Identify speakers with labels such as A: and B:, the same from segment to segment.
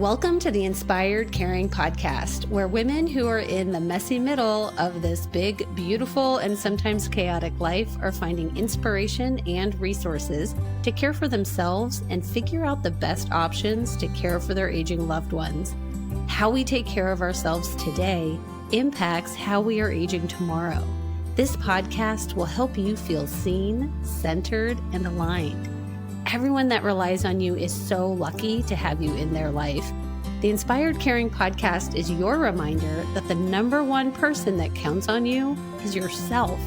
A: Welcome to the Inspired Caring podcast, where women who are in the messy middle of this big, beautiful, and sometimes chaotic life are finding inspiration and resources to care for themselves and figure out the best options to care for their aging loved ones. How we take care of ourselves today impacts how we are aging tomorrow. This podcast will help you feel seen, centered, and aligned. Everyone that relies on you is so lucky to have you in their life. The Inspired Caring podcast is your reminder that the number one person that counts on you is yourself.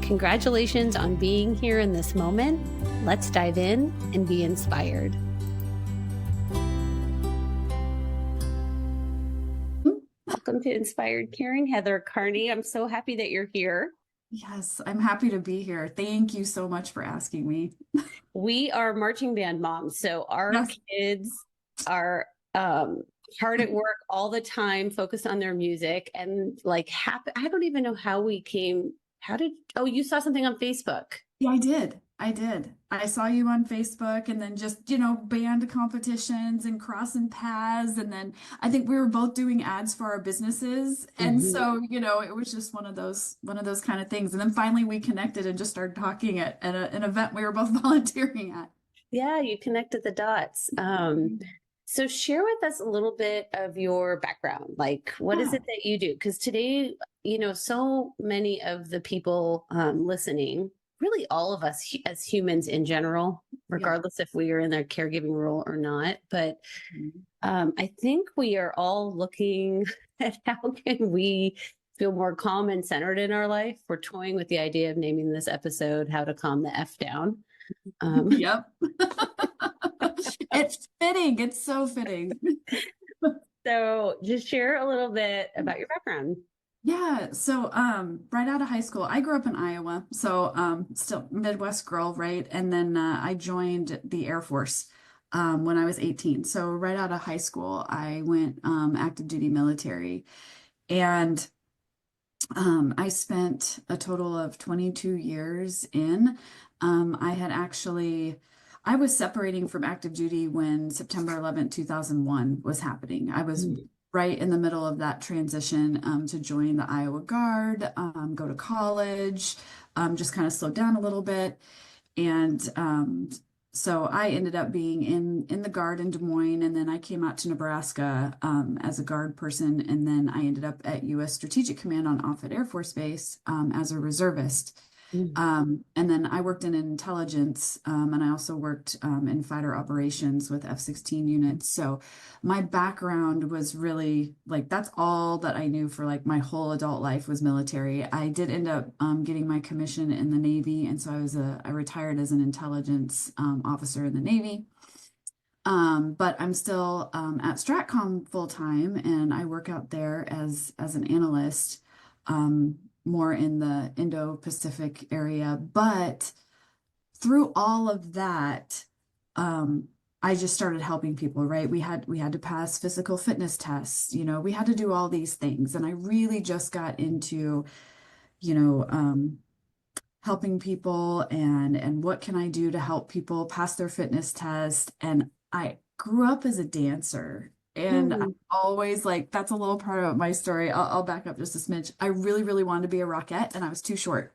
A: Congratulations on being here in this moment. Let's dive in and be inspired. Welcome to Inspired Caring, Heather Kearney. I'm so happy that you're here.
B: Yes, I'm happy to be here. Thank you so much for asking me.
A: We are marching band moms, so our kids are hard at work all the time, focused on their music, and like happy. I don't even know how we came. You saw something on Facebook?
B: Yeah, I did. I saw you on Facebook, and then just, band competitions and crossing paths. And then I think we were both doing ads for our businesses. And so, it was just one of those kind of things. And then finally we connected and just started talking at an event we were both volunteering at.
A: Yeah, you connected the dots. So share with us a little bit of your background. Like, what is it that you do? Because today, so many of the people listening, really all of us as humans in general, regardless if we are in their caregiving role or not. But I think we are all looking at how can we feel more calm and centered in our life. We're toying with the idea of naming this episode, How to Calm the F Down.
B: Yep. It's fitting. It's so fitting.
A: So just share a little bit about your background.
B: Yeah. So, right out of high school, I grew up in Iowa. So, still Midwest girl, right? And then, I joined the Air Force, when I was 18. So right out of high school, I went, active duty military, and, I spent a total of 22 years in. I was separating from active duty when September 11th, 2001 was happening. I was right in the middle of that transition to join the Iowa Guard, go to college, just kind of slowed down a little bit. And so I ended up being in the Guard in Des Moines, and then I came out to Nebraska as a Guard person, and then I ended up at U.S. Strategic Command on Offutt Air Force Base as a reservist. And then I worked in intelligence, and I also worked in fighter operations with F-16 units. So my background was really like, that's all that I knew for like my whole adult life was military. I did end up getting my commission in the Navy, and so I retired as an intelligence officer in the Navy. But I'm still at Stratcom full time, and I work out there as an analyst. More in the Indo-Pacific area. But through all of that, I just started helping people, right? We had to pass physical fitness tests, we had to do all these things. And I really just got into, helping people and what can I do to help people pass their fitness test. And I grew up as a dancer. And I'm always like, that's a little part of my story. I'll back up just a smidge. I really, really wanted to be a rockette, and I was too short.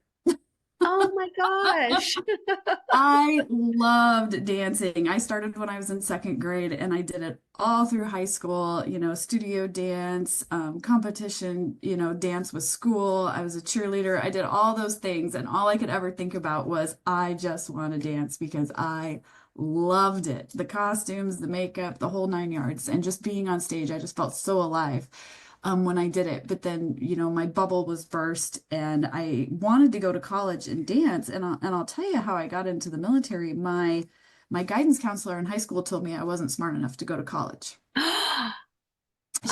A: Oh my gosh.
B: I loved dancing. I started when I was in second grade, and I did it all through high school, studio dance, competition, dance with school. I was a cheerleader. I did all those things. And all I could ever think about was, I just want to dance because I loved it. The costumes, the makeup, the whole 9 yards, and just being on stage. I just felt so alive when I did it. But then, my bubble was burst, and I wanted to go to college and dance. And I'll tell you how I got into the military. My guidance counselor in high school told me I wasn't smart enough to go to college.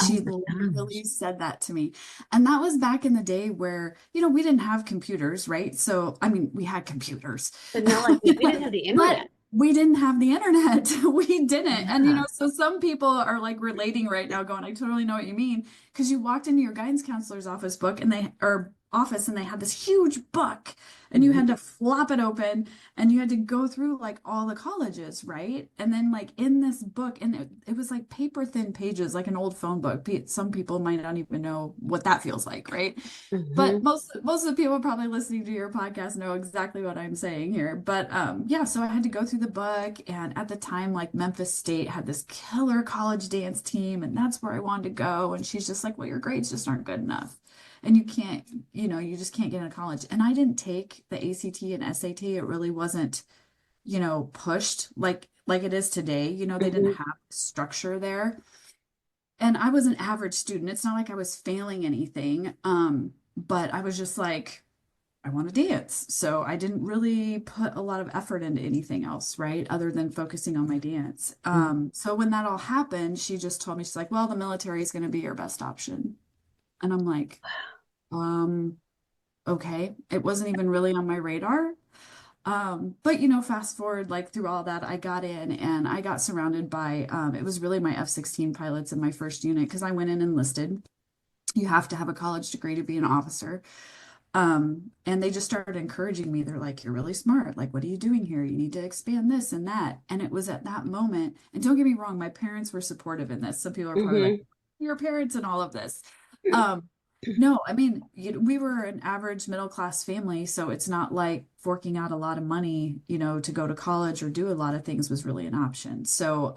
B: She literally said that to me. And that was back in the day where, we didn't have computers, right? So, I mean, we had computers.
A: But no, like we didn't have the internet.
B: We didn't have the internet. We didn't. And, so some people are like relating right now going, I totally know what you mean. Because you walked into your guidance counselor's office book and office and they had this huge book and you had to flop it open and you had to go through like all the colleges, right? And then like in this book, and it was like paper thin pages, like an old phone book. Some people might not even know what that feels like, right? But
A: Mm-hmm.
B: most of the people probably listening to your podcast know exactly what I'm saying here. But yeah, so I had to go through the book, and at the time, like Memphis State had this killer college dance team, and that's where I wanted to go. And she's just like, well, your grades just aren't good enough. And you can't, you just can't get into college. And I didn't take the ACT and SAT. It really wasn't, pushed like it is today. They didn't
A: Mm-hmm.
B: have structure there. And I was an average student. It's not like I was failing anything. But I was just like, I want to dance. So I didn't really put a lot of effort into anything else, right? Other than focusing on my dance. So when that all happened, she just told me, she's like, well, the military is going to be your best option. And I'm like, um, okay. It wasn't even really on my radar. But fast forward like through all that, I got in and I got surrounded by it was really my F-16 pilots in my first unit because I went in enlisted. You have to have a college degree to be an officer. And they just started encouraging me. They're like, you're really smart. Like, what are you doing here? You need to expand this and that. And it was at that moment, and don't get me wrong, my parents were supportive in this. Some people are probably like,
A: Mm-hmm.
B: your parents and all of this. Um, no, I mean, we were an average middle class family, so it's not like forking out a lot of money, to go to college or do a lot of things was really an option. So,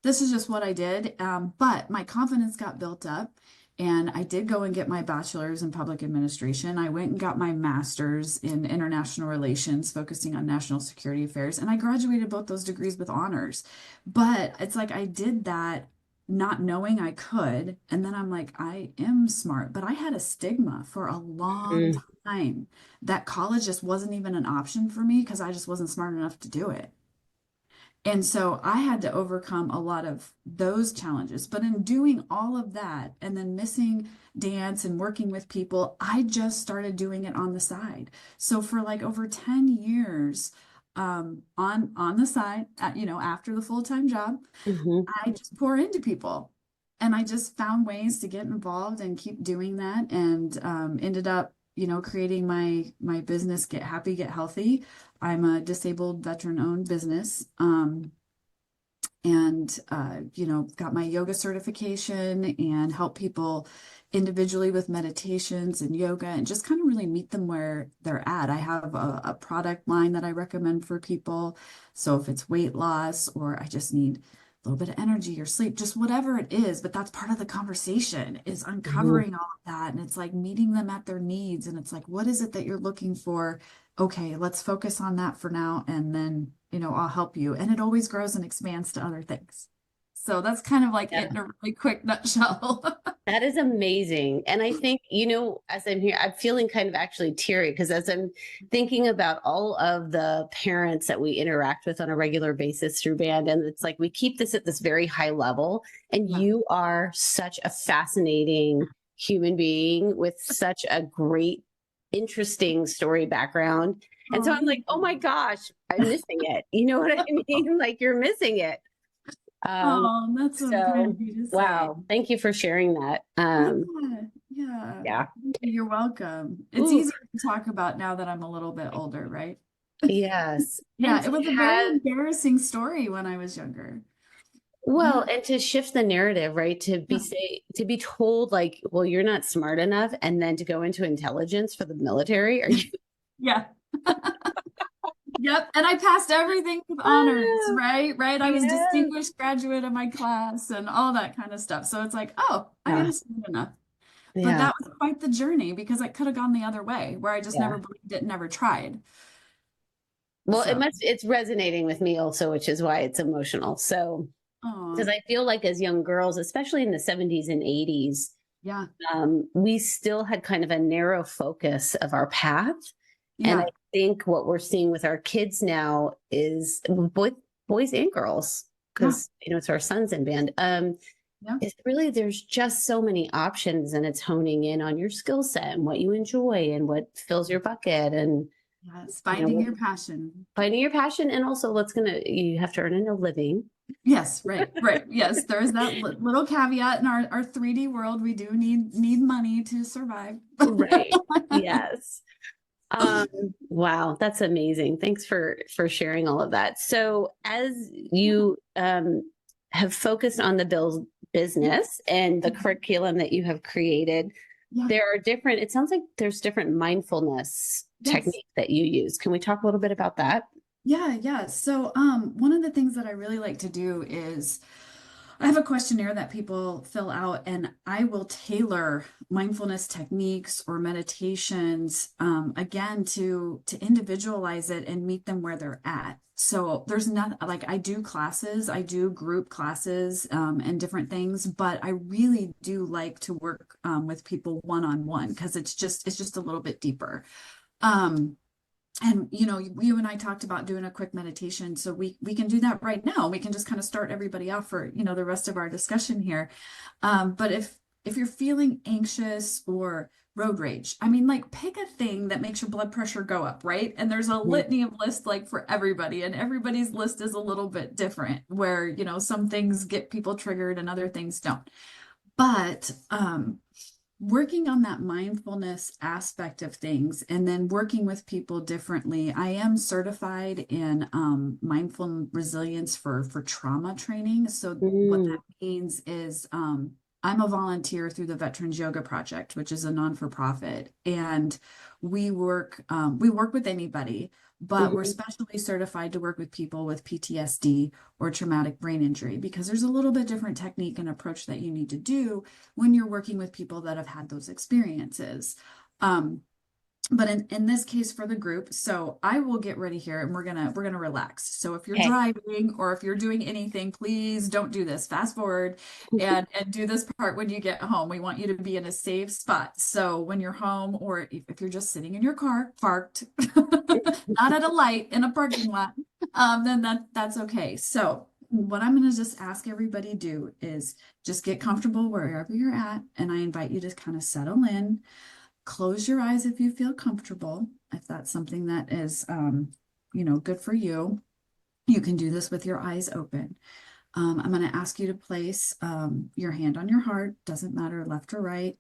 B: this is just what I did. But my confidence got built up. And I did go and get my bachelor's in public administration. I went and got my master's in international relations, focusing on national security affairs. And I graduated both those degrees with honors. But it's like I did that not knowing I could. And then I'm like, I am smart. But I had a stigma for a long time that college just wasn't even an option for me because I just wasn't smart enough to do it. And so I had to overcome a lot of those challenges. But in doing all of that and then missing dance and working with people, I just started doing it on the side. So for like over 10 years, on the side, after the full-time job,
A: Mm-hmm.
B: I just pour into people. And I just found ways to get involved and keep doing that and ended up, creating my business, Get Happy, Get Healthy. I'm a disabled veteran-owned business. And got my yoga certification and help people individually with meditations and yoga and just kind of really meet them where they're at. I have a product line that I recommend for people. So if it's weight loss or I just need a little bit of energy or sleep, just whatever it is, but that's part of the conversation is
A: Mm-hmm.
B: uncovering all of that. And it's like meeting them at their needs. And it's like, what is it that you're looking for? Okay, let's focus on that for now. And then, I'll help you. And it always grows and expands to other things. So that's kind of like it in a really quick nutshell.
A: That is amazing. And I think, as I'm here, I'm feeling kind of actually teary because as I'm thinking about all of the parents that we interact with on a regular basis through band, and it's like we keep this at this very high level. And
B: Yeah.
A: you are such a fascinating human being with such a great, interesting story background. And so
B: Oh,
A: I'm like,
B: thank
A: oh my
B: you.
A: gosh, I'm missing it. You know what I mean? Like you're missing it. Um,
B: Oh, that's so kind
A: so
B: of you to say.
A: wow, thank you for sharing that.
B: Yeah, yeah.
A: Yeah.
B: You're welcome. It's
A: Ooh,
B: easier to talk about now that I'm a little bit older, right?
A: yes. And
B: Yeah, it
A: to
B: was a very
A: have,
B: embarrassing story when I was younger.
A: well,
B: Yeah.
A: and to shift the narrative, right?
B: Yeah.
A: To be told like, well, you're not smart enough, and then to go into intelligence for the military. Are you?
B: Yeah. Yep. And I passed everything with honors,
A: Ah,
B: right? Right. I was
A: yes.
B: distinguished graduate of my class and all that kind of stuff. So it's like, oh, I
A: Yeah.
B: am smart enough. But
A: Yeah.
B: that was quite the journey because I could have gone the other way where I just never
A: Yeah.
B: believed it, never tried.
A: Well,
B: So,
A: it's resonating with me also, which is why it's emotional. So, because
B: oh,
A: I feel like as young girls, especially in the 70s and 80s,
B: yeah.
A: we still had kind of a narrow focus of our path. And I
B: Yeah.
A: think what we're seeing with our kids now is boys and girls,
B: Yeah.
A: because it's our sons in band.
B: Yeah.
A: Is really there's just so many options, and it's honing in on your skill set and what you enjoy and what fills your bucket. And
B: Yes,
A: You
B: finding
A: know,
B: your passion.
A: finding your passion, and also you have to earn a living.
B: Yes, right, right. Yes, there's that little caveat in our 3D world. We do need money to survive.
A: Right. Yes. Um, wow, that's amazing. Thanks for sharing all of that. So as you have focused on the Bill's business and the curriculum that you have created,
B: Yeah.
A: there are different, it sounds like there's different mindfulness
B: Yes.
A: techniques that you use. Can we talk a little bit about that?
B: Yeah, yeah. So, one of the things that I really like to do is I have a questionnaire that people fill out, and I will tailor mindfulness techniques or meditations, again, to individualize it and meet them where they're at. So there's not like I do classes, I do group classes, and different things, but I really do like to work with people one-on-one because it's just a little bit deeper. Um, and you and I talked about doing a quick meditation, so we can do that right now. We can just kind of start everybody off for the rest of our discussion here. But if you're feeling anxious or road rage, I mean, like pick a thing that makes your blood pressure go up, right? And there's a
A: Mhm.
B: litany of lists like for everybody, and everybody's list is a little bit different, where some things get people triggered and other things don't. But working on that mindfulness aspect of things and then working with people differently. I am certified in mindful resilience for trauma training. So what
A: Mm,
B: that means is I'm a volunteer through the Veterans Yoga Project, which is a non-for-profit, and we work with anybody, but we're
A: mhm.
B: specially certified to work with people with PTSD or traumatic brain injury because there's a little bit different technique and approach that you need to do when you're working with people that have had those experiences. Um, but in this case for the group, so I will get ready here and we're gonna relax. So if you're
A: Okay.
B: driving or if you're doing anything, please don't do this. Fast forward and do this part when you get home. We want you to be in a safe spot. So when you're home or if you're just sitting in your car, parked, not at a light in a parking lot, then that's okay. So what I'm going to just ask everybody do is just get comfortable wherever you're at, and I invite you to kind of settle in. Close your eyes if you feel comfortable. If that's something that is, good for you, you can do this with your eyes open. I'm going to ask you to place your hand on your heart, doesn't matter left or right.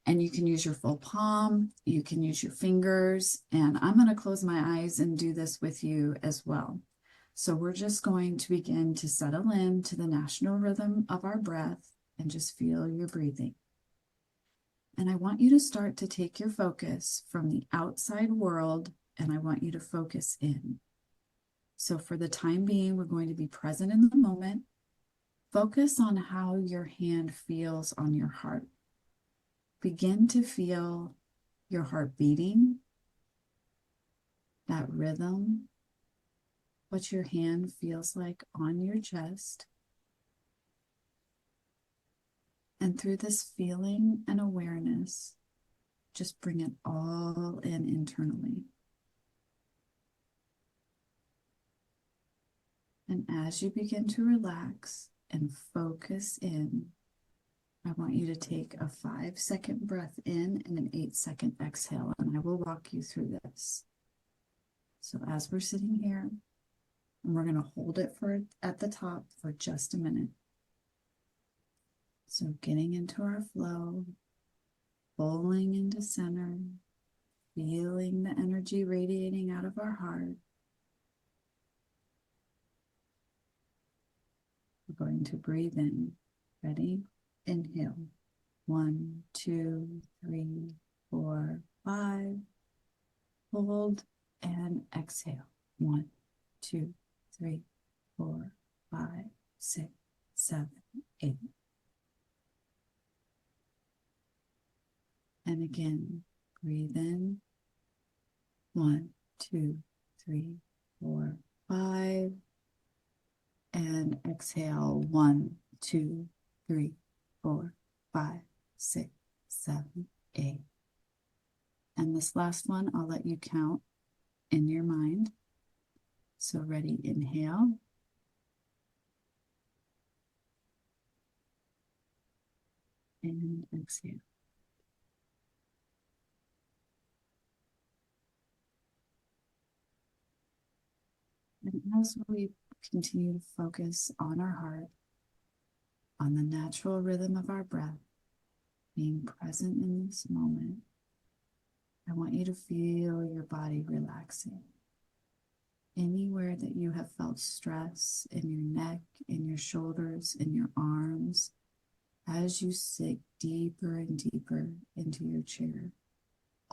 B: And you can use your full palm, you can use your fingers, and I'm going to close my eyes and do this with you as well. So we're just going to begin to settle into the natural rhythm of our breath and just feel your breathing. And I want you to start to take your focus from the outside world and I want you to focus in. So for the time being, we're going to be present in the moment. Focus on how your hand feels on your heart. Begin to feel your heart beating, that rhythm, what your hand feels like on your chest. And through this feeling and awareness, just bring it all in internally. And as you begin to relax and focus in, I want you to take a 5-second breath in and an 8-second exhale, and I will walk you through this. So as we're sitting here, and we're going to hold it for at the top for just a minute. So getting into our flow, pulling into center, feeling the energy radiating out of our heart. We're going to breathe in. Ready? Inhale. 1, 2, 3, 4, 5. Hold and exhale. 1, 2, 3, 4, 5, 6, 7, 8. And again, breathe in. 1, 2, 3, 4, 5. And exhale. 1, 2, 3, 4, 5, 6, 7, 8. And this last one, I'll let you count in your mind. So ready, inhale. And exhale. As we continue to focus on our heart, on the natural rhythm of our breath, being present in this moment, I want you to feel your body relaxing. Anywhere that you have felt stress in your neck, in your shoulders, in your arms, as you sink deeper and deeper into your chair,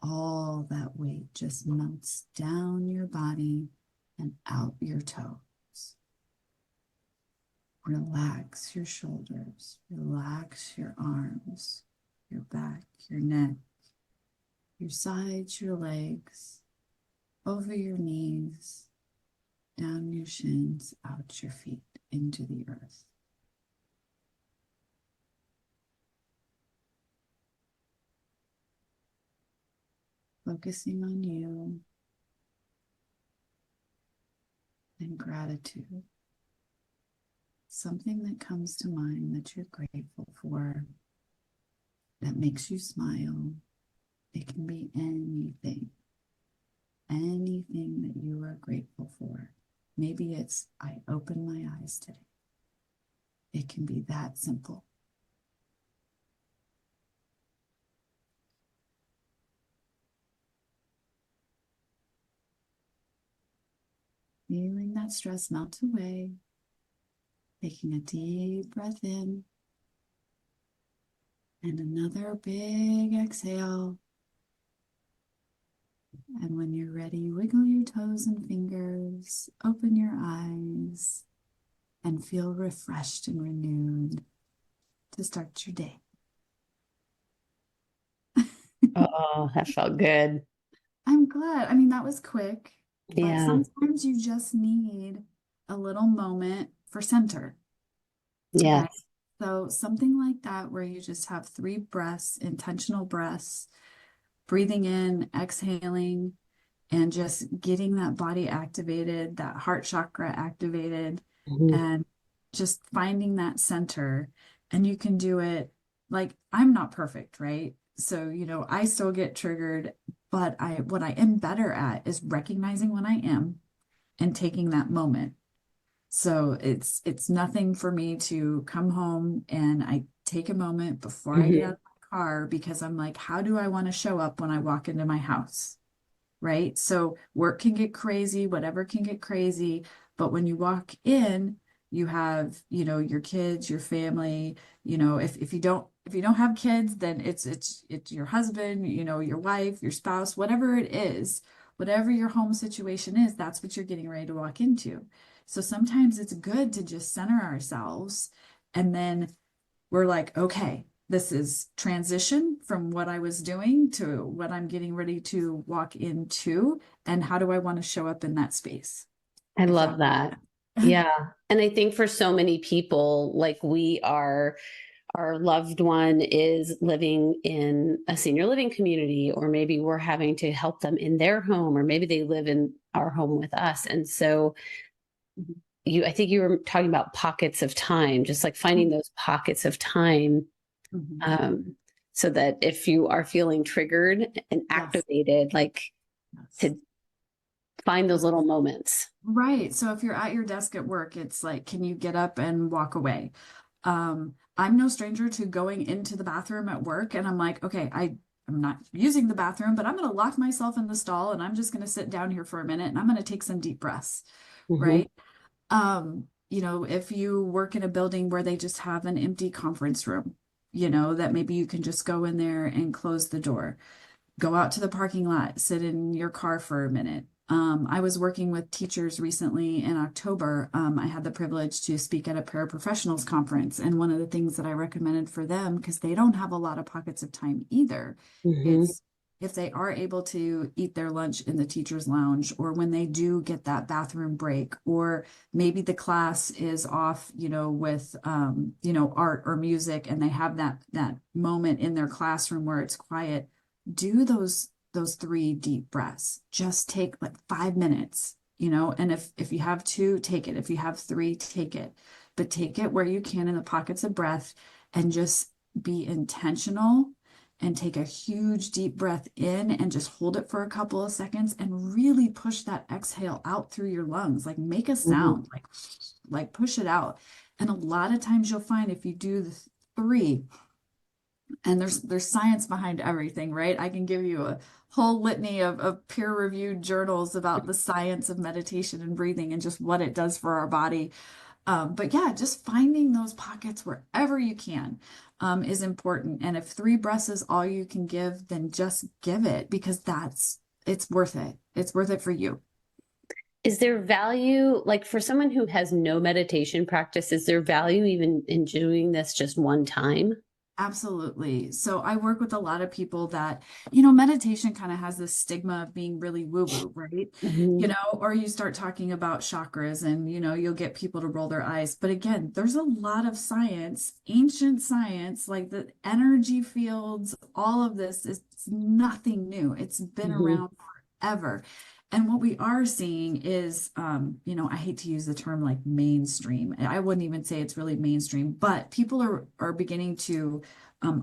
B: all that weight just melts down your body and out your toes. Relax your shoulders, relax your arms, your back, your neck, your sides, your legs, over your knees, down your shins, out your feet, into the earth. Focusing on you and gratitude. Something that comes to mind that you're grateful for, that makes you smile. It can be anything that you are grateful for. Maybe it's, I opened my eyes today. It can be that simple. Feeling that stress melt away. Taking a deep breath in. And another big exhale. And when you're ready, wiggle your toes and fingers, open your eyes, and feel refreshed and renewed to start your day.
A: Oh, that felt good.
B: I'm glad. I mean, that was quick, but
A: Yeah.
B: sometimes you just need a little moment for center.
A: Yeah.
B: Right? So something like that, where you just have 3 breaths, intentional breaths, breathing in, exhaling, and just getting that body activated, that heart chakra activated,
A: Mhm.
B: and just finding that center. And you can do it like, I'm not perfect, right? So, I still get triggered, but what I am better at is recognizing when I am and taking that moment. So it's nothing for me to come home and I take a moment before I get out
A: Mhm.
B: of my car, because I'm like, how do I want to show up when I walk into my house? Right? So work can get crazy, whatever can get crazy, but when you walk in, you have, your kids, your family, if you don't have kids, then it's your husband, your wife, your spouse, whatever it is, whatever your home situation is, that's what you're getting ready to walk into. So sometimes it's good to just center ourselves, and then we're like, okay, this is transition from what I was doing to what I'm getting ready to walk into. And how do I want to show up in that space?
A: I
B: If
A: love
B: that.
A: that. Yeah. And I think for so many people, like our loved one is living in a senior living community, or maybe we're having to help them in their home, or maybe they live in our home with us. And so
B: Mhm.
A: I think you were talking about pockets of time, just like finding those pockets of time,
B: Mhm.
A: um, so that if you are feeling triggered and
B: Yes.
A: activated, like
B: Yes.
A: to find those little moments.
B: Right. So if you're at your desk at work, it's like, can you get up and walk away? I'm no stranger to going into the bathroom at work, and I'm like, okay, I'm not using the bathroom, but I'm going to lock myself in the stall and I'm just going to sit down here for a minute and I'm going to take some deep breaths.
A: Mhm.
B: Right. If you work in a building where they just have an empty conference room, that maybe you can just go in there and close the door, go out to the parking lot, sit in your car for a minute. I was working with teachers recently in October. I had the privilege to speak at a paraprofessionals conference. And one of the things that I recommended for them, because they don't have a lot of pockets of time either,
A: Mhm.
B: it's if they are able to eat their lunch in the teacher's lounge, or when they do get that bathroom break, or maybe the class is off, with, art or music, and they have that moment in their classroom where it's quiet. Do those 3 deep breaths. Just take like 5 minutes, and if you have 2, take it. If you have 3, take it. But take it where you can in the pockets of breath, and just be intentional and take a huge deep breath in and just hold it for a couple of seconds and really push that exhale out through your lungs, like make a
A: Mhm.
B: sound, like push it out. And a lot of times you'll find if you do the three, and there's science behind everything, right? I can give you a whole litany of peer-reviewed journals about the science of meditation and breathing and just what it does for our body. But yeah, just finding those pockets wherever you can is important. And if three breaths is all you can give, then just give it because it's worth it. It's worth it for you.
A: Is there value, like for someone who has no meditation practice, is there value even in doing this just one time?
B: Absolutely. So I work with a lot of people that, meditation kind of has this stigma of being really woo-woo, right?
A: Mhm.
B: Or you start talking about chakras and, you'll get people to roll their eyes. But again, there's a lot of science, ancient science, like the energy fields, all of this is nothing new. It's been
A: Mhm.
B: around forever. And what we are seeing is, I hate to use the term like mainstream. I wouldn't even say it's really mainstream, but people are beginning to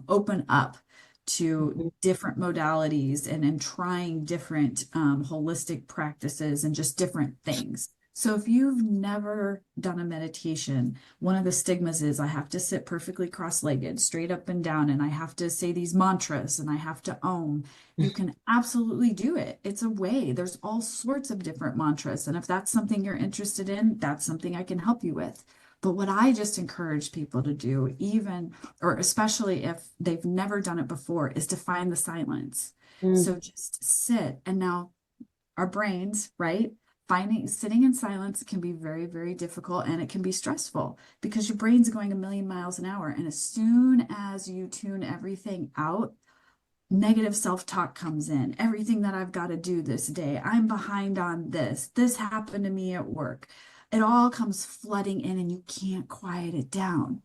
B: open up to
A: Mhm.
B: different modalities and trying different holistic practices and just different things. So if you've never done a meditation, one of the stigmas is I have to sit perfectly cross-legged, straight up and down, and I have to say these mantras and I have to om. You can absolutely do it. It's a way. There's all sorts of different mantras. And if that's something you're interested in, that's something I can help you with. But what I just encourage people to do, even or especially if they've never done it before, is to find the silence.
A: Mhm.
B: So just sit. And now our brains, right? Sitting in silence can be very, very difficult and it can be stressful because your brain's going a million miles an hour. And as soon as you tune everything out, negative self-talk comes in. Everything that I've got to do this day, I'm behind on this. This happened to me at work. It all comes flooding in and you can't quiet it down.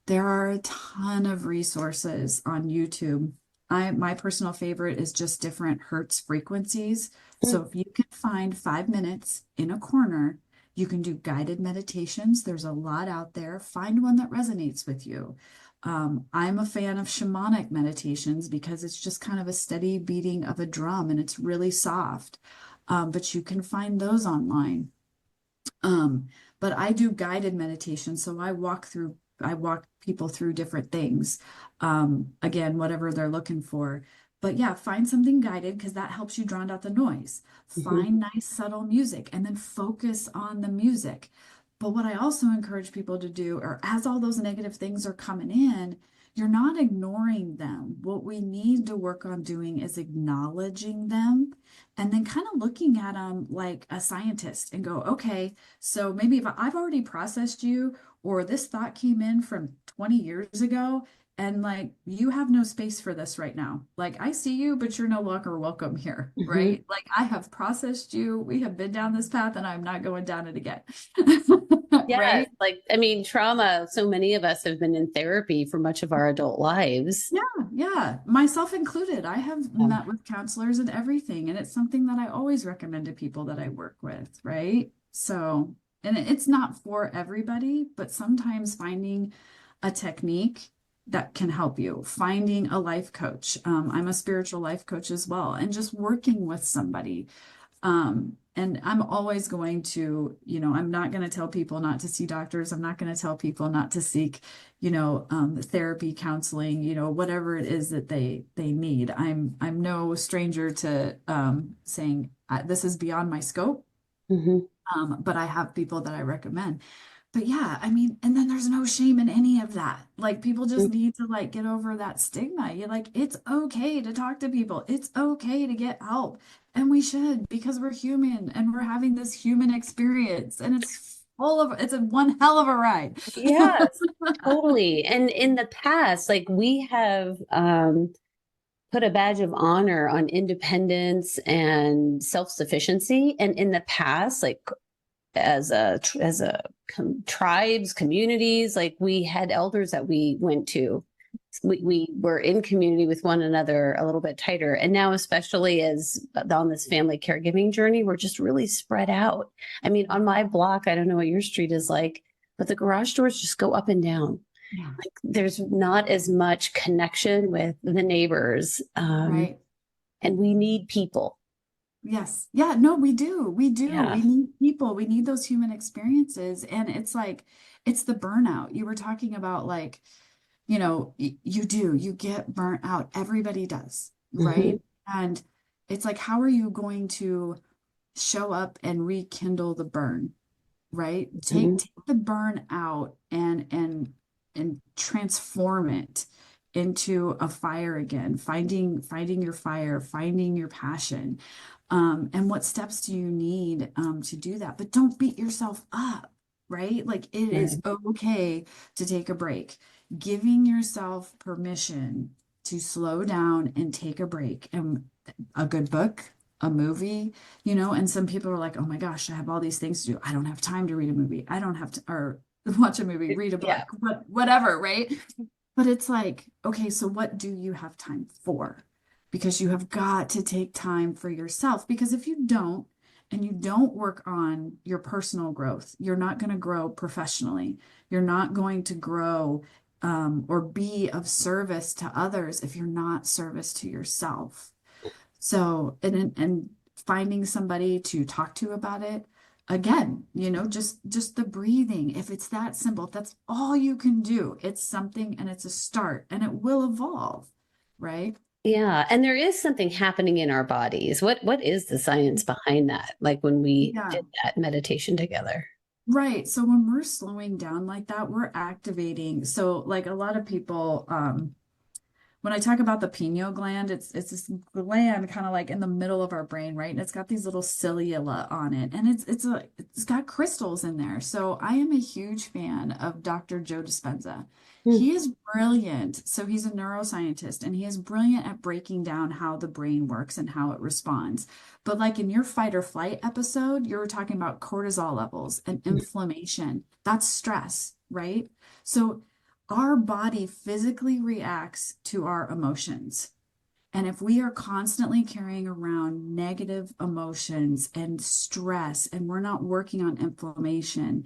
B: There are a ton of resources on YouTube. My personal favorite is just different hertz frequencies. So if you can find 5 minutes in a corner, you can do guided meditations. There's a lot out there. Find one that resonates with you. I'm a fan of shamanic meditations because it's just kind of a steady beating of a drum and it's really soft. But you can find those online. Um, but I do guided meditation, so I walk people through different things. Again, whatever they're looking for. But yeah, find something guided because that helps you drown out the noise.
A: Mhm.
B: Find nice, subtle music and then focus on the music. But what I also encourage people to do, or as all those negative things are coming in, you're not ignoring them. What we need to work on doing is acknowledging them and then kind of looking at them like a scientist and go, okay, so maybe if I've already processed you, or this thought came in from 20 years ago, and like you have no space for this right now. Like I see you, but you're no longer welcome here,
A: Mhm.
B: right? Like I have processed you. We have been down this path, and I'm not going down it again.
A: Yes,
B: Right?
A: like I mean, trauma, so many of us have been in therapy for much of our adult lives.
B: Yeah, yeah, myself included. I have
A: Yeah.
B: met with counselors and everything, and it's something that I always recommend to people that I work with, right? So, and it's not for everybody, but sometimes finding a technique that can help you, finding a life coach. I'm a spiritual life coach as well, and just working with somebody and I'm always going to, I'm not going to tell people not to see doctors. I'm not going to tell people not to seek, therapy, counseling, whatever it is that they need. I'm no stranger to saying this is beyond my scope.
A: Mhm.
B: But I have people that I recommend. But yeah, I mean, and then there's no shame in any of that. Like people just need to like get over that stigma. You're like, it's okay to talk to people. It's okay to get help. And we should because we're human and we're having this human experience and it's a one hell of a ride.
A: Yes, totally. And in the past, like we have put a badge of honor on independence and self-sufficiency. And in the past, like tribes, communities, like we had elders that we went to. We were in community with one another a little bit tighter. And now, especially as on this family caregiving journey, we're just really spread out. I mean, on my block, I don't know what your street is like, but the garage doors just go up and down.
B: Yeah.
A: Like there's not as much connection with the neighbors.
B: Right.
A: And we need people.
B: Yes. Yeah, no, we do. We do.
A: Yeah.
B: We need people. We need those human experiences. And it's like, it's the burnout. You were talking about like, you get burnt out. Everybody does,
A: Hmm.
B: right? And it's like, how are you going to show up and rekindle the burn, right?
A: Hmm.
B: Take the burn out and transform it into a fire again, finding your fire, finding your passion. And what steps do you need to do that? But don't beat yourself up, right? Like it is
A: Right.
B: okay to take a break. Giving yourself permission to slow down and take a break. And a good book, a movie, and some people are like, oh my gosh, I have all these things to do. I don't have time to read a movie. I don't have to, or watch a movie, read a
A: Yeah.
B: book, whatever, right? But it's like, okay, so what do you have time for? Because you have got to take time for yourself. Because if you don't, and you don't work on your personal growth, you're not going to grow professionally. You're not going to grow or be of service to others if you're not service to yourself. So, and finding somebody to talk to about it, again, just the breathing. If it's that simple, if that's all you can do, it's something and it's a start and it will evolve, right?
A: Yeah. And there is something happening in our bodies. What is the science behind that? Like when we
B: Yeah.
A: did that meditation together.
B: Right. So when we're slowing down like that, we're activating. So like a lot of people, when I talk about the pineal gland, it's this gland kind of like in the middle of our brain, right? And it's got these little cilia on it, and it's got crystals in there. So I am a huge fan of Dr. Joe Dispenza.
A: Hmm.
B: He is brilliant. So he's a neuroscientist, and he is brilliant at breaking down how the brain works and how it responds. But like in your fight or flight episode, you were talking about cortisol levels and inflammation. That's stress, right? So our body physically reacts to our emotions. And if we are constantly carrying around negative emotions and stress, and we're not working on inflammation,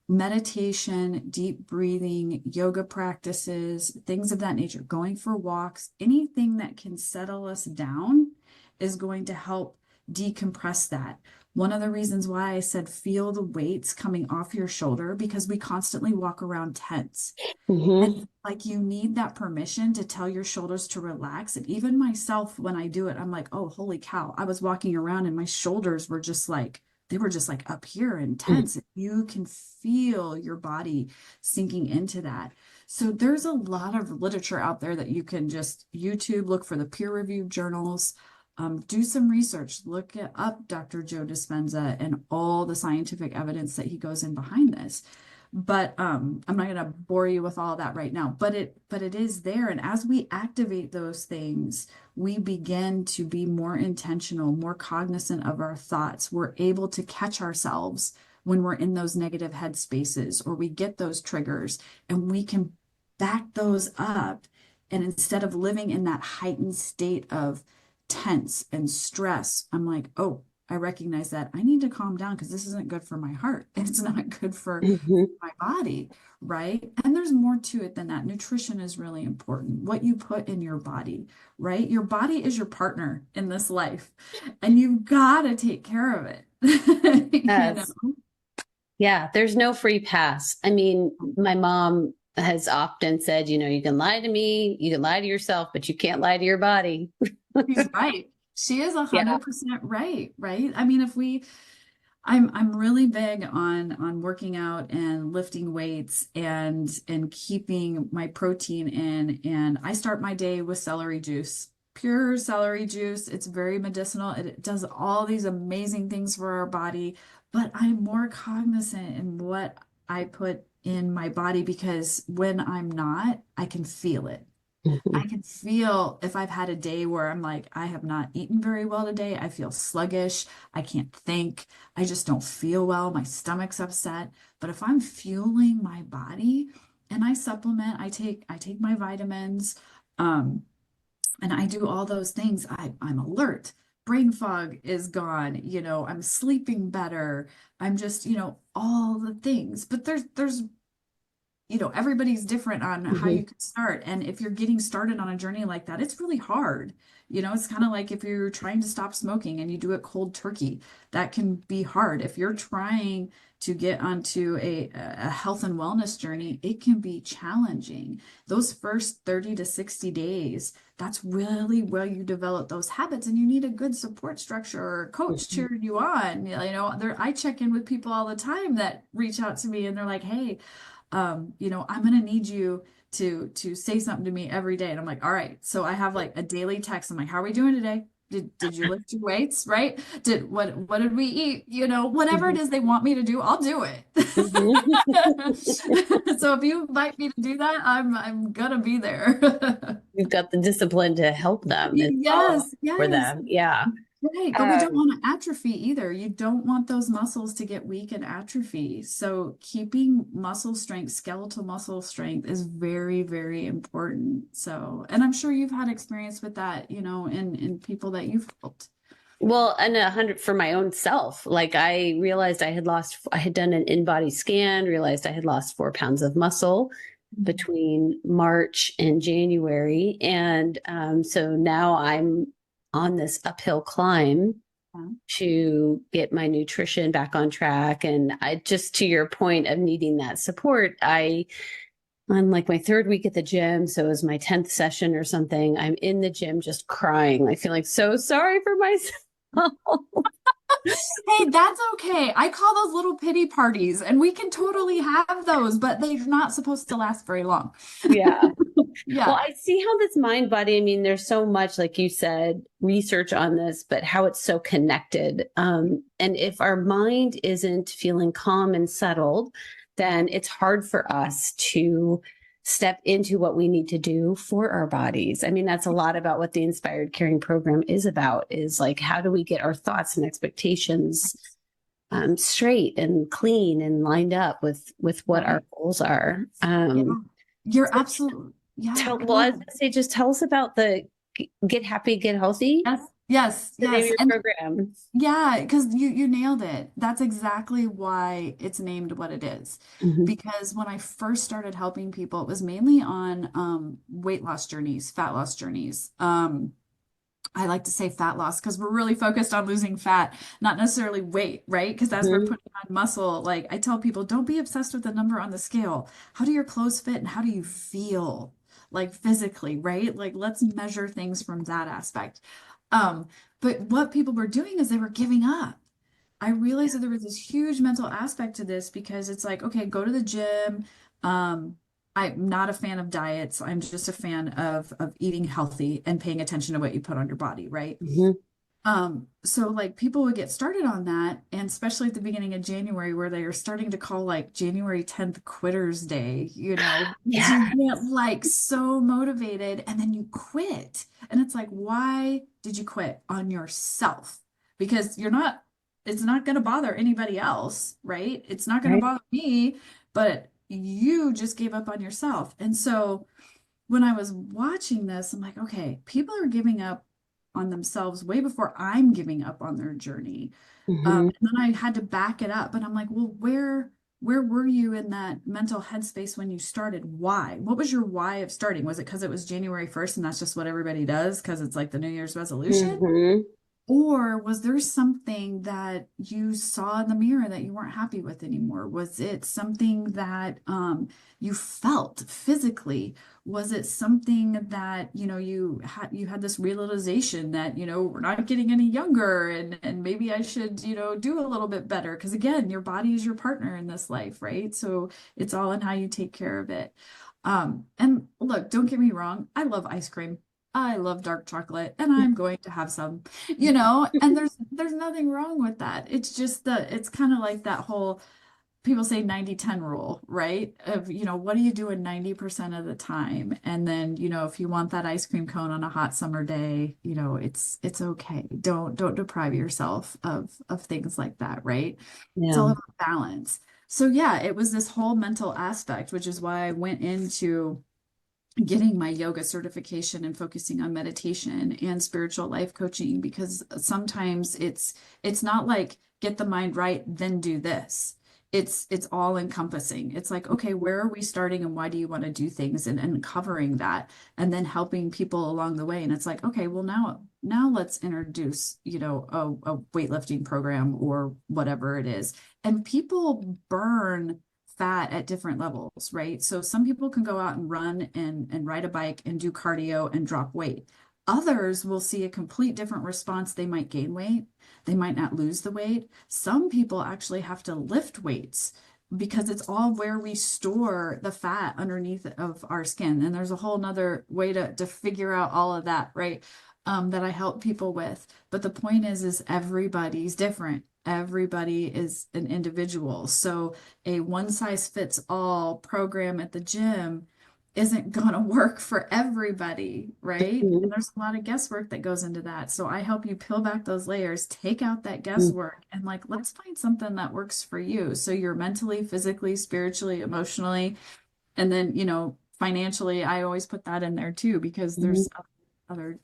B: meditation, deep breathing, yoga practices, things of that nature, going for walks, anything that can settle us down is going to help decompress that. One of the reasons why I said feel the weights coming off your shoulder, because we constantly walk around tense.
A: Hmm.
B: And like you need that permission to tell your shoulders to relax. And even myself, when I do it, I'm like, oh, holy cow. I was walking around and my shoulders were just like, they were just like up here and tense. You can feel your body sinking into that. So there's a lot of literature out there that you can just YouTube, look for the peer-reviewed journals, do some research, look up Dr. Joe Dispenza and all the scientific evidence that he goes in behind this. But I'm not going to bore you with all that right now. But it is there, and as we activate those things, we begin to be more intentional, more cognizant of our thoughts. We're able to catch ourselves when we're in those negative headspaces, or we get those triggers, and we can back those up. And instead of living in that heightened state of tense and stress, I'm like, oh, I recognize that I need to calm down because this isn't good for my heart. It's not good for
A: Hmm.
B: my body, right? And there's more to it than that. Nutrition is really important. What you put in your body, right? Your body is your partner in this life, and you've got to take care of it. You know?
A: Yes. Yeah, there's no free pass. I mean, my mom has often said, you can lie to me, you can lie to yourself, but you can't lie to your body.
B: She's right. She is a
A: Yeah.
B: 100% right, right? I mean, if we I'm really big on working out and lifting weights and keeping my protein in. And I start my day with celery juice, pure celery juice. It's very medicinal. It does all these amazing things for our body, but I'm more cognizant in what I put in my body because when I'm not, I can feel it. I
A: Mhm.
B: can feel if I've had a day where I'm like, I have not eaten very well today. I feel sluggish. I can't think. I just don't feel well. My stomach's upset. But if I'm fueling my body and I supplement, I take my vitamins, um, and I do all those things, I'm alert. Brain fog is gone. I'm sleeping better. I'm just, all the things. But there's everybody's different on how
A: Hmm.
B: you can start. And if you're getting started on a journey like that, it's really hard. It's kind of like if you're trying to stop smoking and you do it cold turkey, that can be hard. If you're trying to get onto a health and wellness journey, it can be challenging. Those first 30 to 60 days, that's really where you develop those habits, and you need a good support structure or a coach
A: Hmm.
B: cheering you on. I check in with people all the time that reach out to me and they're like, hey, I'm gonna need you to say something to me every day. And I'm like, all right. So I have like a daily text. I'm like, how are we doing today? Did you lift your weights, right? What did we eat? Whatever it
A: Hmm.
B: is they want me to do, I'll do it.
A: Hmm.
B: So if you invite me to do that, I'm gonna be there.
A: You've got the discipline to help them and follow
B: Yes,
A: for
B: yes.
A: them. Yeah.
B: Right, but we don't
A: Um,
B: want to atrophy either. You don't want those muscles to get weak and atrophy. So keeping muscle strength, skeletal muscle strength is very, very important. So, and I'm sure you've had experience with that, in people that you've helped.
A: well, and 100 for my own self. Like I realized I had done an in-body scan, realized I had lost 4 pounds of muscle
B: Mhm.
A: between March and January. And so now I'm on this uphill climb
B: Yeah.
A: to get my nutrition back on track. And I just to your point of needing that support, I'm like my third week at the gym. So it was my 10th session or something. I'm in the gym just crying. I feel like so sorry for myself.
B: Hey, that's okay. I call those little pity parties, and we can totally have those, but they're not supposed to last very long.
A: Yeah. Well,
B: Yeah.
A: I see how this mind body, I mean, there's so much, like you said, research on this, but how it's so connected. And if our mind isn't feeling calm and settled, then it's hard for us to step into what we need to do for our bodies. I mean, that's a lot about what the Inspired Caring program is about, is like, how do we get our thoughts and expectations straight and clean and lined up with what our
B: Right.
A: goals are.
B: Yeah. You're
A: So
B: absolutely, yeah,
A: tell, well,
B: go
A: I was
B: ahead.
A: going to say, just tell us about the Get Happy, Get Healthy,
B: Yes, yes,
A: the name of
B: yes.
A: your
B: And
A: program.
B: yeah, because you nailed it. That's exactly why it's named what it is.
A: Hmm.
B: Because when I first started helping people, it was mainly on weight loss journeys, fat loss journeys. I like to say fat loss because we're really focused on losing fat, not necessarily weight, right? Because as we're
A: Hmm.
B: putting on muscle, like I tell people, don't be obsessed with the number on the scale. How do your clothes fit and how do you feel? Like physically, right? Like let's measure things from that aspect. Um, but what people were doing is they were giving up. I realized that there was this huge mental aspect to this because it's like, okay, go to the gym. Um, I'm not a fan of diets. I'm just a fan of eating healthy and paying attention to what you put on your body, right?
A: Hmm.
B: So like people would get started on that, and especially at the beginning of January, where they are starting to call like January 10th Quitters Day, because
A: Yeah.
B: you get like so motivated and then you quit. And it's like, why did you quit on yourself? Because it's not going to bother anybody else, right? It's not going to
A: Right.
B: bother me, but you just gave up on yourself. And so when I was watching this, I'm like, okay, people are giving up on themselves way before I'm giving up on their journey.
A: Hmm.
B: And then I had to back it up, and I'm like, well, where were you in that mental headspace when you started? Why? What was your why of starting? Was it because it was January 1st and that's just what everybody does because it's like the New Year's resolution?
A: Hmm.
B: Or was there something that you saw in the mirror that you weren't happy with anymore? Was it something that you felt physically? Was it something that, you had this realization that, we're not getting any younger and maybe I should, do a little bit better? Because again, your body is your partner in this life, right? So it's all in how you take care of it. And look, don't get me wrong, I love ice cream. I love dark chocolate and I'm going to have some, and there's nothing wrong with that. It's kind of like that whole people say 90-10 rule, right? Of, what are you doing 90% of the time? And then, if you want that ice cream cone on a hot summer day, it's okay. Don't deprive yourself of things like that, right? It's all
A: Yeah.
B: about balance. So yeah, it was this whole mental aspect, which is why I went into getting my yoga certification and focusing on meditation and spiritual life coaching, because sometimes it's not like get the mind right then do this. it's all encompassing. It's like, okay, where are we starting and why do you want to do things, and covering that, and then helping people along the way. And it's like, okay, well now let's introduce, a weightlifting program or whatever it is. And people burn fat at different levels, right? So some people can go out and run and ride a bike and do cardio and drop weight. Others will see a complete different response. They might gain weight. They might not lose the weight. Some people actually have to lift weights because it's all where we store the fat underneath of our skin. And there's a whole nother way to figure out all of that, right? That I help people with. But the point is everybody's different. Everybody is an individual. So a one size fits all program at the gym isn't going to work for everybody, right? And
A: Mhm.
B: there's a lot of guesswork that goes into that. So I help you peel back those layers, take out that guesswork, and like, let's find something that works for you. So you're mentally, physically, spiritually, emotionally, and then, financially, I always put that in there too, because
A: Mhm.
B: there's other,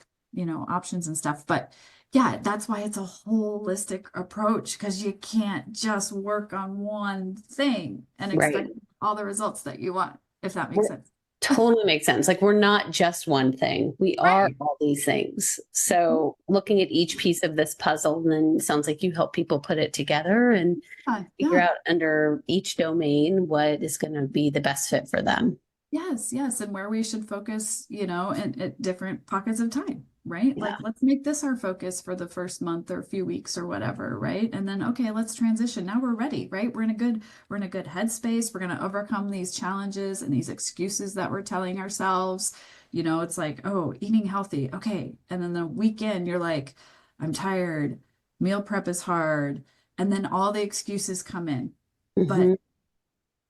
B: options and stuff. But yeah, that's why it's a holistic approach, because you can't just work on one thing and
A: Right.
B: expect all the results that you want, if that makes
A: We're,
B: sense.
A: totally makes sense. Like we're not just one thing. We are
B: Right.
A: all these things. So looking at each piece of this puzzle, and then it sounds like you help people put it together and
B: Yeah,
A: figure
B: yeah.
A: out under each domain what is going to be the best fit for them.
B: Yes, yes. And where we should focus, at different pockets of time, right?
A: Yeah.
B: Like, let's make this our focus for the first month or few weeks or whatever, right? And then, okay, let's transition. Now we're ready, right? We're in a good headspace. We're going to overcome these challenges and these excuses that we're telling ourselves. It's like, oh, eating healthy. Okay. And then the weekend, you're like, I'm tired. Meal prep is hard. And then all the excuses come in. But
A: Hmm.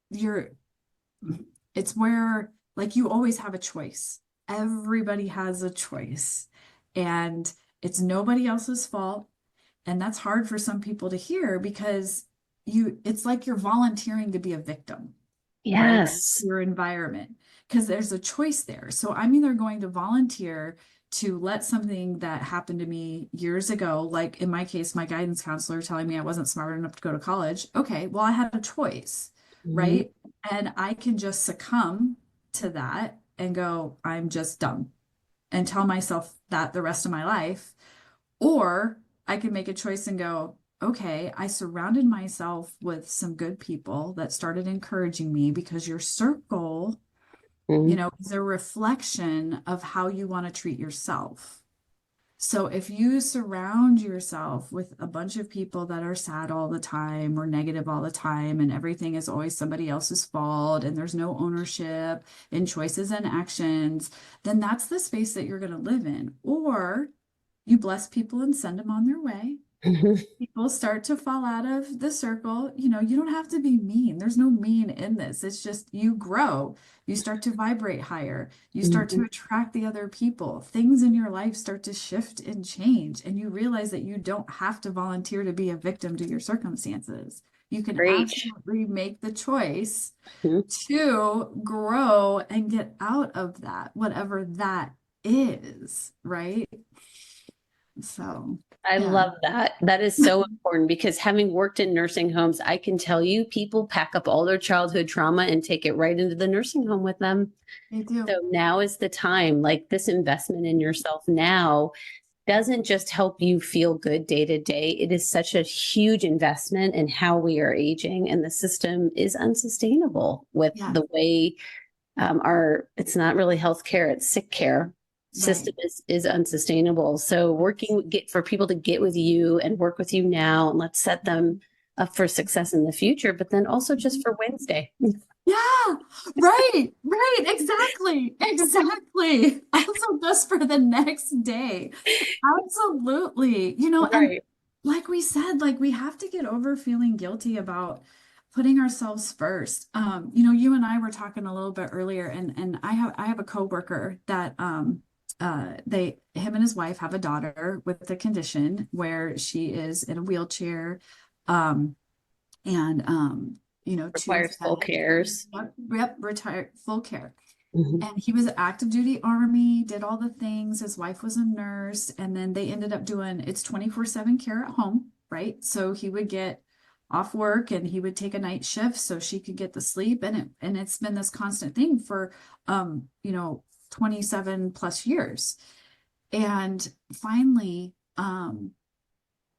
B: you're it's where, like, you always have a choice. Everybody has a choice, and it's nobody else's fault. And that's hard for some people to hear, because it's like you're volunteering to be a victim, right?
A: Yes.
B: Your environment, because there's a choice there. So I'm either going to volunteer to let something that happened to me years ago, like in my case, my guidance counselor telling me I wasn't smart enough to go to college. Okay, well, I had a choice,
A: Mhm.
B: right? And I can just succumb to that and go, I'm just dumb, and tell myself that the rest of my life. Or I can make a choice and go, okay, I surrounded myself with some good people that started encouraging me, because your circle,
A: Mhm.
B: is a reflection of how you want to treat yourself. So if you surround yourself with a bunch of people that are sad all the time or negative all the time, and everything is always somebody else's fault, and there's no ownership in choices and actions, then that's the space that you're going to live in. Or you bless people and send them on their way. People start to fall out of the circle. You don't have to be mean. There's no mean in this. It's just you grow. You start to vibrate higher. You start to
A: Mhm.
B: attract the other people. Things in your life start to shift and change. And you realize that you don't have to volunteer to be a victim to your circumstances. You can
A: Preach.
B: absolutely make the choice
A: Mhm.
B: to grow and get out of that, whatever that is, right? So,
A: I
B: yeah.
A: love that. That is so important because having worked in nursing homes, I can tell you people pack up all their childhood trauma and take it right into the nursing home with them.
B: They do.
A: So now is the time. Like this investment in yourself now doesn't just help you feel good day to day. It is such a huge investment in how we are aging, and the system is unsustainable with
B: Yeah,
A: the way it's not really healthcare, it's sick care
B: right.
A: system is unsustainable. So get for people to get with you and work with you now, and let's set them up for success in the future, but then also just
B: Mhm.
A: for Wednesday.
B: Yeah, right, right, exactly, exactly. Also, just for the next day. Absolutely. And
A: Right.
B: like we said, like, we have to get over feeling guilty about putting ourselves first. You and I were talking a little bit earlier, and I have a coworker that him and his wife have a daughter with a condition where she is in a wheelchair. Um, and two
A: Requires full
B: pets.
A: cares.
B: Yep, retired, full care.
A: Mhm.
B: And he was active duty Army, did all the things. His wife was a nurse, and then they ended up doing it's 24/7 care at home, right? So he would get off work and he would take a night shift so she could get the sleep. And it's been this constant thing for, 27 plus years. And finally,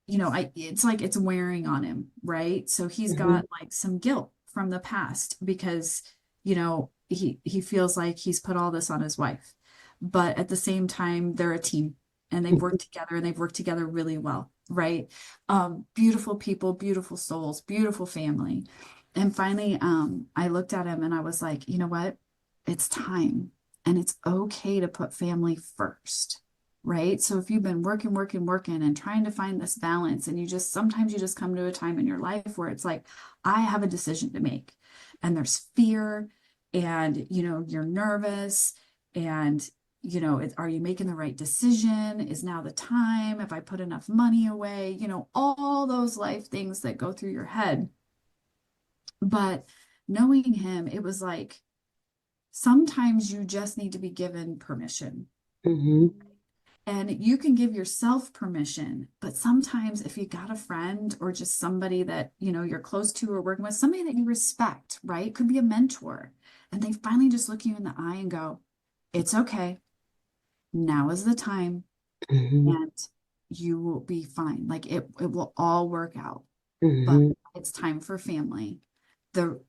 B: it's like it's wearing on him, right? So he's
A: Mm-hmm.
B: got like some guilt from the past because, he feels like he's put all this on his wife. But at the same time, they're a team and they've worked together really well, right? Beautiful people, beautiful souls, beautiful family. And finally, I looked at him and I was like, you know what? It's time. And it's okay to put family first, right? So if you've been working and trying to find this balance, and sometimes you just come to a time in your life where it's like, I have a decision to make, and there's fear, and you're nervous, and are you making the right decision? Is now the time? If I put enough money away? All those life things that go through your head. But knowing him, it was like sometimes you just need to be given permission.
A: Mm-hmm.
B: And you can give yourself permission, but sometimes if you got a friend or just somebody that, you're close to or working with, somebody that you respect, right? Could be a mentor. And they finally just look you in the eye and go, it's okay. Now is the time,
A: Mm-hmm.
B: and you will be fine. Like it will all work out. But
A: Mm-hmm.
B: it's time for family. The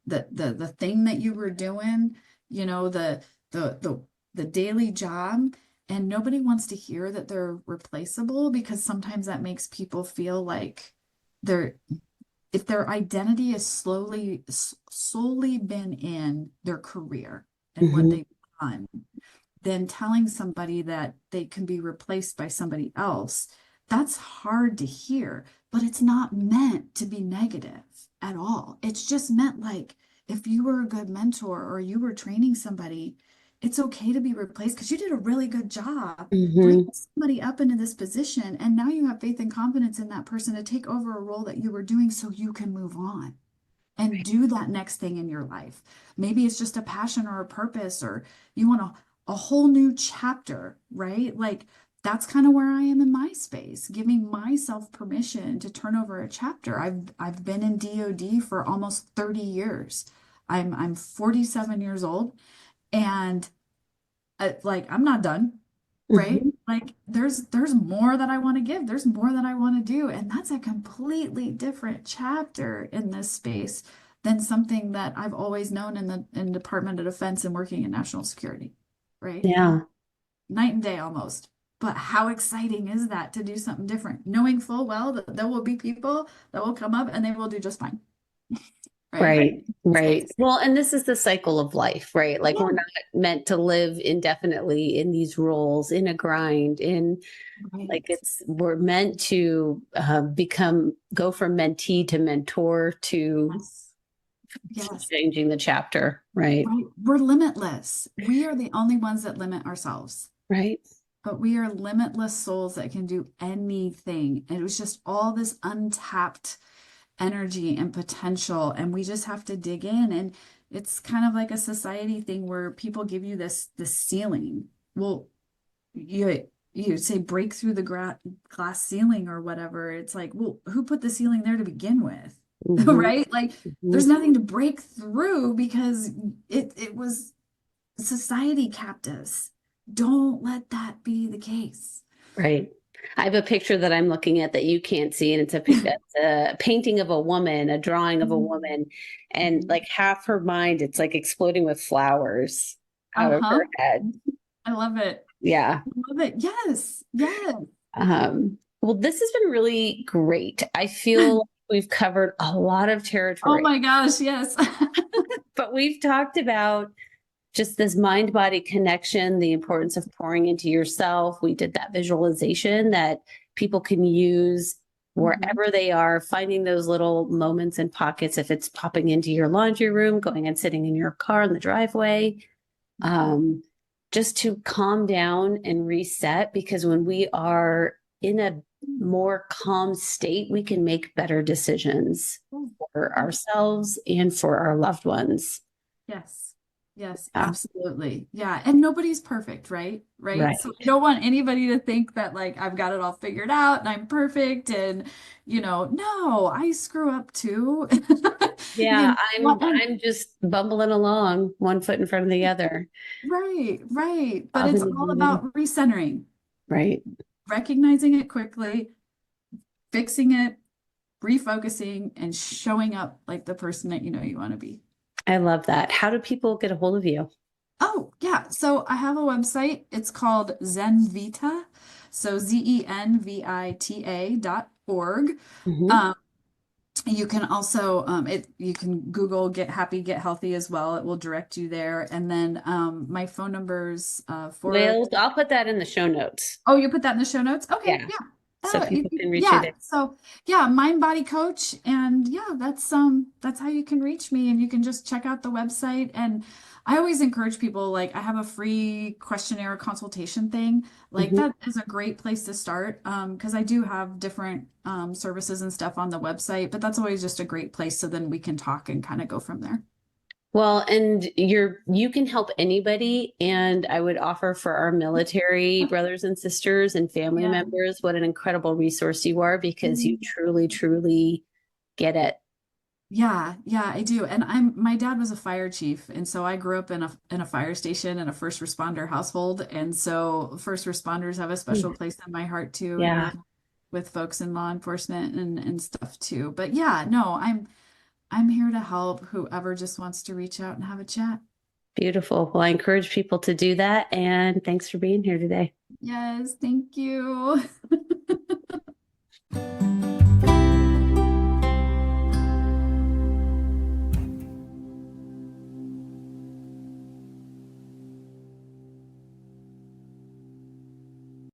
B: thing that you were doing, the daily job, and nobody wants to hear that they're replaceable, because sometimes that makes people feel like they're if their identity is solely been in their career and what
A: Mm-hmm.
B: they've done, then telling somebody that they can be replaced by somebody else, that's hard to hear, but it's not meant to be negative at all. It's just meant like if you were a good mentor or you were training somebody, it's okay to be replaced because you did a really good job bringing
A: Mm-hmm.
B: somebody up into this position. And now you have faith and confidence in that person to take over a role that you were doing so you can move on and do that next thing in your life. Maybe it's just a passion or a purpose, or you want a whole new chapter, right? Like that's kind of where I am in my space, giving myself permission to turn over a chapter. I've been in DoD for almost 30 years. I'm 47 years old, and like I'm not done, right?
A: Mm-hmm.
B: Like there's more that I want to give. There's more that I want to do. And that's a completely different chapter in this space than something that I've always known in Department of Defense and working in national security, right?
A: Yeah.
B: Night and day almost. But how exciting is that to do something different, knowing full well that there will be people that will come up and they will do just fine, right?
A: Right, right.
B: Space.
A: Well, and this is the cycle of life, right? Like we're
B: Yeah.
A: not meant to live indefinitely in these roles, in a grind, in like
B: Right.
A: we're meant to go from mentee to mentor to
B: Yes. Yes.
A: changing the chapter, right?
B: Right. We're limitless. We are the only ones that limit ourselves,
A: Right.
B: but we are limitless souls that can do anything. And it was just all this untapped energy and potential. And we just have to dig in. And it's kind of like a society thing where people give you this ceiling. Well, you say break through the glass ceiling or whatever. It's like, well, who put the ceiling there to begin with?
A: Mm-hmm.
B: Right? Like there's nothing to break through because it was society capped us. Don't let that be the case.
A: Right. I have a picture that I'm looking at that you can't see, and it's a painting of a woman, a drawing of a woman, and
B: Mhm.
A: like half her mind, it's like exploding with flowers out of
B: Uh-huh.
A: her head.
B: I love it.
A: Yeah.
B: I love it. Yes. Yes.
A: Well, this has been really great. I feel like we've covered a lot of
B: Oh
A: territory,
B: my gosh, yes.
A: but we've talked about just this mind body connection, the importance of pouring into yourself. We did that visualization that people can use
B: Mhm.
A: wherever they are, finding those little moments and pockets. If it's popping into your laundry room, going and sitting in your car in the driveway, um, just to calm down and reset. Because when we are in a more calm state, we can make better decisions
B: Oh,
A: for
B: yeah.
A: ourselves and for our loved ones.
B: Yes. Yes,
A: Yeah.
B: absolutely. Yeah. And nobody's perfect, right? Right.
A: Right.
B: So I don't want anybody to think that like I've got it all figured out and I'm perfect and no, I screw up too. You
A: Yeah,
B: know, and
A: I'm just bumbling along, one foot in front of the other.
B: right, right. But it's all
A: Often,
B: about recentering,
A: right.
B: recognizing it quickly, fixing it, refocusing, and showing up like the person that you know you want to be.
A: I love that. How do people get a hold of you?
B: Oh, yeah. So I have a website. It's called Zenvita. So ZenVita.org.
A: Hmm.
B: Um, you can also you can Google Get Happy, Get Healthy as well. It will direct you there. And then my phone number's 40.
A: Well, I'll put that in the show notes.
B: Oh, you put that in the show notes? Okay,
A: Yeah.
B: yeah.
A: So people can reach you
B: Yeah.
A: there.
B: So yeah, mind body coach. And yeah, that's how you can reach me. And you can just check out the website. And I always encourage people, like I have a free questionnaire consultation thing. Like
A: Mhm.
B: that is a great place to start. Because I do have different services and stuff on the website, but that's always just a great place. So then we can talk and kind of go from there.
A: Well, and you can help anybody. And I would offer for our military brothers and sisters and family
B: Yeah.
A: members what an incredible resource you are because you truly, truly get it.
B: Yeah, yeah, I do. And my dad was a fire chief, and so I grew up in a fire station in a first responder household, and so first responders have a special place in my heart too, and
A: Yeah,
B: with folks in law enforcement and stuff too. But yeah, no, I'm here to help whoever just wants to reach out and have a chat.
A: beautiful. Well, I encourage people to do that. And thanks for being here today.
B: Yes, thank you.